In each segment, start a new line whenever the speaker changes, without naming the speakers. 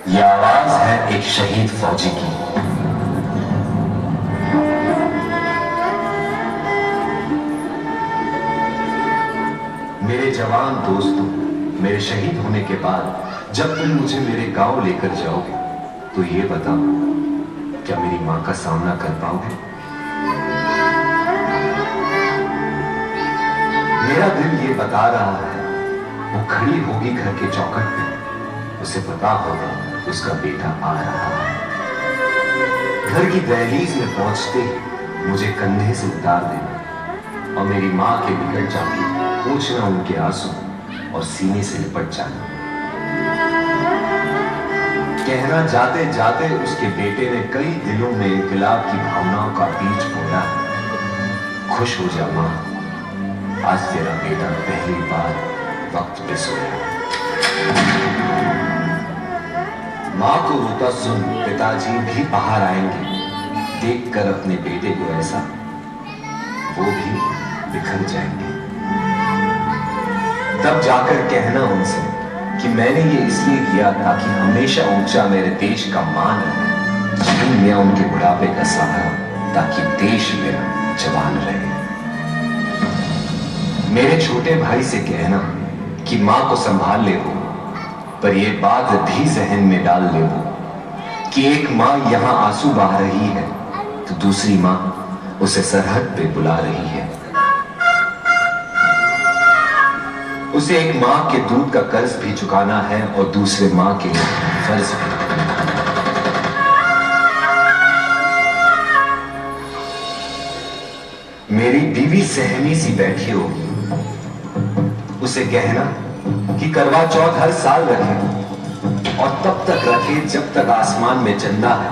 ये आवाज है एक शहीद फौजी की। मेरे जवान दोस्तों, मेरे शहीद होने के बाद जब तुम मुझे मेरे गांव लेकर जाओगे तो ये बताओ, क्या मेरी मां का सामना कर पाओगे? मेरा दिल ये बता रहा है, वो खड़ी होगी घर के चौखट पे, उसे पता होगा उसका बेटा आ रहा है। घर की दहलीज में पहुंचते ही मुझे कंधे से उतार देना और मेरी मां के निकट जाके पूछना उनके आंसू और सीने से लिपट जाना, कहना जाते जाते उसके बेटे ने कई दिलों में इनकलाब की भावनाओं का बीज बोया है। खुश हो जा मां, आज तेरा बेटा पहली बार वक्त पे सोया। मां को रोता सुन पिताजी भी बाहर आएंगे, देखकर अपने बेटे को ऐसा वो भी बिखर जाएंगे। तब जाकर कहना उनसे कि मैंने ये इसलिए किया ताकि हमेशा ऊंचा मेरे देश का मान रहे, छीन लिया उनके बुढ़ापे का सहारा ताकि देश मेरा जवान रहे। मेरे छोटे भाई से कहना कि मां को संभाल ले वो, पर यह बात भी जहन में डाल ले वो कि एक मां यहां आंसू बहा रही है तो दूसरी मां उसे सरहद पे बुला रही है। उसे एक मां के दूध का कर्ज भी चुकाना है और दूसरे मां के फर्ज भी। मेरी बीवी सहमी सी बैठी होगी, उसे कहना कि करवा चौथ हर साल रखे और तब तक रखे जब तक आसमान में चंदा है।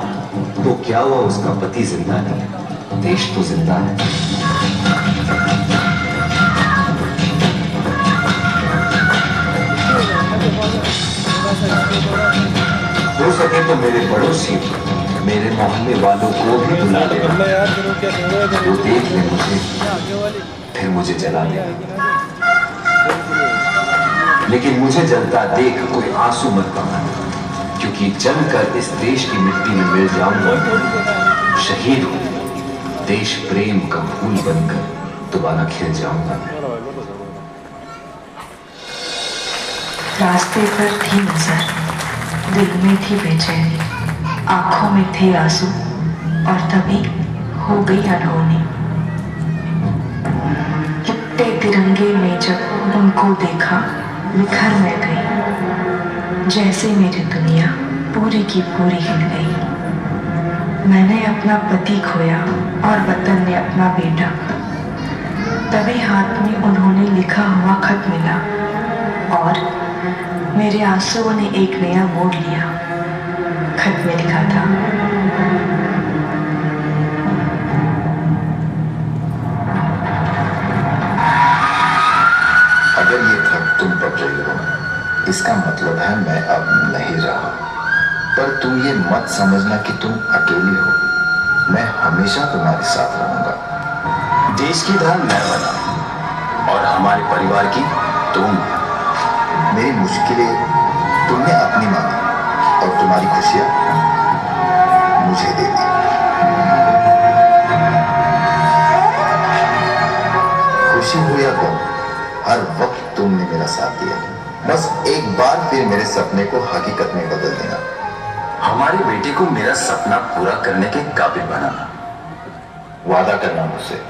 तो क्या हुआ, उसका पति जिंदा नहीं, देश तो जिंदा है। हो सके तो मेरे पड़ोसी, मेरे मोहल्ले वालों को भी बुला लेना, वो देख ले मुझे फिर मुझे जला लेना। लेकिन मुझे जलता देख कोई आंसू मत बहाना, क्योंकि जलकर इस देश की मिट्टी में मिल जाऊंगा, शहीद हूं देश प्रेम का फूल बनकर दोबारा खिल जाऊंगा।
रास्ते पर थी नजर, दिल में थी बेचैनी, आंखों में थे आंसू और तभी हो गई अनहोनी। चिट्टे तिरंगे में जब उनको देखा बिखर मैं गई, जैसे मेरी दुनिया पूरी की पूरी हिल गई। मैंने अपना पति खोया और वतन ने अपना बेटा, तभी हाथ में उन्होंने लिखा हुआ खत मिला और मेरे आंसुओं ने एक नया मोड़ लिया। खत में लिखा था,
अगर ये खत तुम पढ़ रही हो, इसका मतलब है मैं अब नहीं रहा। पर तुम ये मत समझना कि तुम अकेली हो, मैं हमेशा तुम्हारे साथ रहूंगा।
देश की ढाल मैं बना और हमारे परिवार की तुम।
मेरी मुश्किलें तुमने अपनी मानी और तुम्हारी खुशियां मुझे दे दी। खुशी हो या गम, हर वक्त तुमने मेरा साथ दिया। बस एक बार फिर मेरे सपने को हकीकत में बदल देना।
हमारे बेटे को मेरा सपना पूरा करने के काबिल बनाना।
वादा करना मुझसे,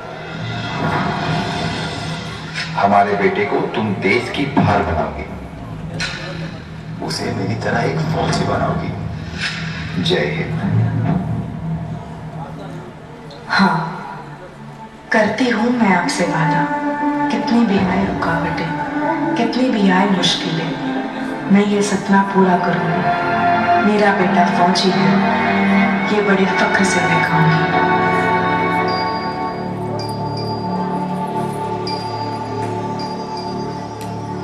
हमारे बेटे को तुम देश की ढाल बनाओगी, उसे मेरी तरह एक फौजी बनाओगी। जय हिंद।
हाँ, करती हूँ मैं आपसे वादा, कितनी भी आए रुकावटें, कितनी भी आए मुश्किलें, मैं ये सपना पूरा करूँगी। मेरा बेटा फौजी है, ये बड़े फख्र से मैं कहूँगी।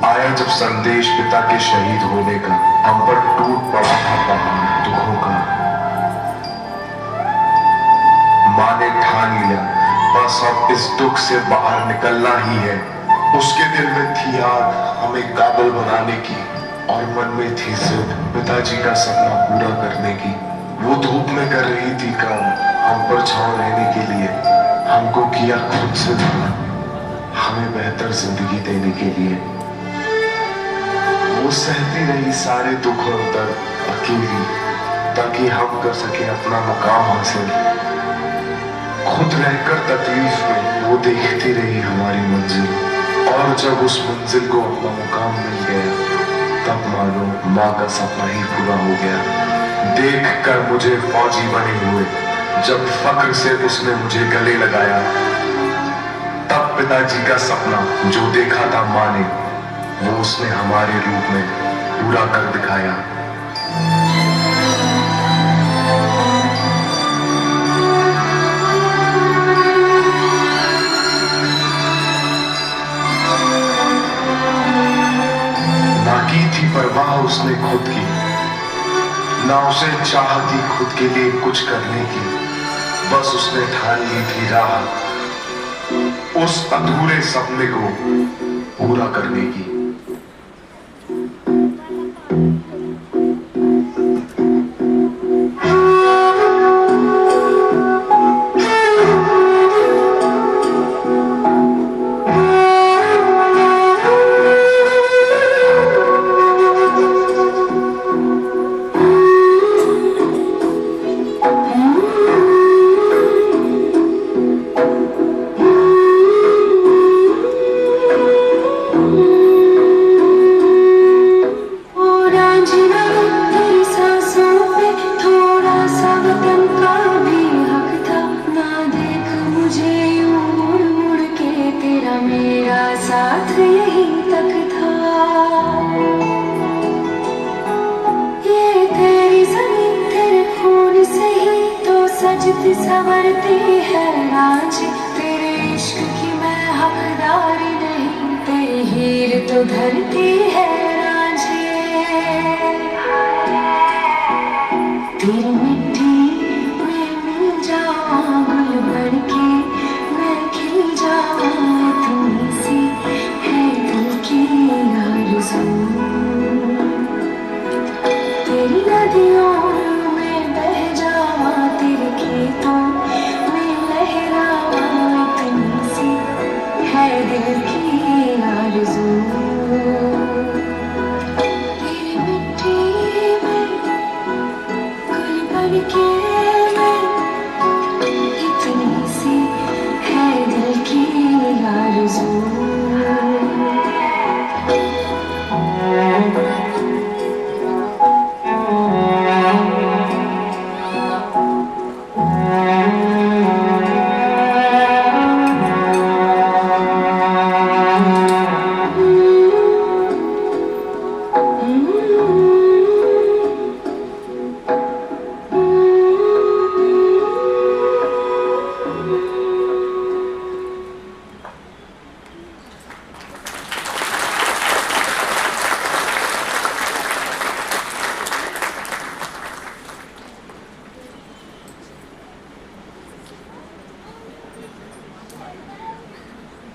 आया जब संदेश पिता के शहीद होने का, हम पर टूट पड़ा था पहाड़ दुखों का। मां ने ठान लिया बस अब इस दुख से बाहर निकलना ही है। उसके दिल में थी आग हमें काबिल बनाने की। और मन में थी सिर्फ पिताजी का सपना पूरा करने की। वो धूप में कर रही थी काम, हम पर छांव रहने के लिए। हमको किया खुद से दूर, हमें बेहतर जिंदगी देने के लिए। वो सहती रही सारे दुख और दर्द अकेली, ताकि हम कर सके अपना मुकाम हासिल। खुद रहकर तकलीफ में वो देखती रही हमारी मंजिल, और जब उस मंजिल को अपना मुकाम मिल गया, तब मानो माँ का सपना ही पूरा हो गया। देख कर मुझे फौजी बने हुए, जब फक्र से उसने मुझे गले लगाया, तब पिताजी का सपना जो देखा था माँ ने, वो उसने हमारे रूप में पूरा कर दिखाया। ना की थी परवाह उसने खुद की, ना उसे चाह थी खुद के लिए कुछ करने की। बस उसने ठान ली थी राह उस अधूरे सपने को पूरा करने की।
संवरती है राज तेरे इश्क की, मैं हकदारी नहीं, तेरी हीर तो धरती है रांझे। तेरी मिट्टी में मिल जाऊं गुल बन के, मैं खिल जाऊं, इतनी सी है दिल की आरज़ू। तेरी नदियों में बह जाऊं, तेरे खेतों में लहराऊं, इतनी सी है दिल की आरज़ू। तेरी मिट्टी में गुल बन के, मैं इतनी सी है दिल की आरज़ू।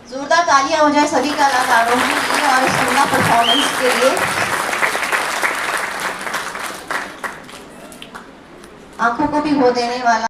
जोरदार तालियां हो जाए सभी कलाकारों के लिए और इस सुंदर परफॉर्मेंस के लिए। आंखों को भी हो देने वाला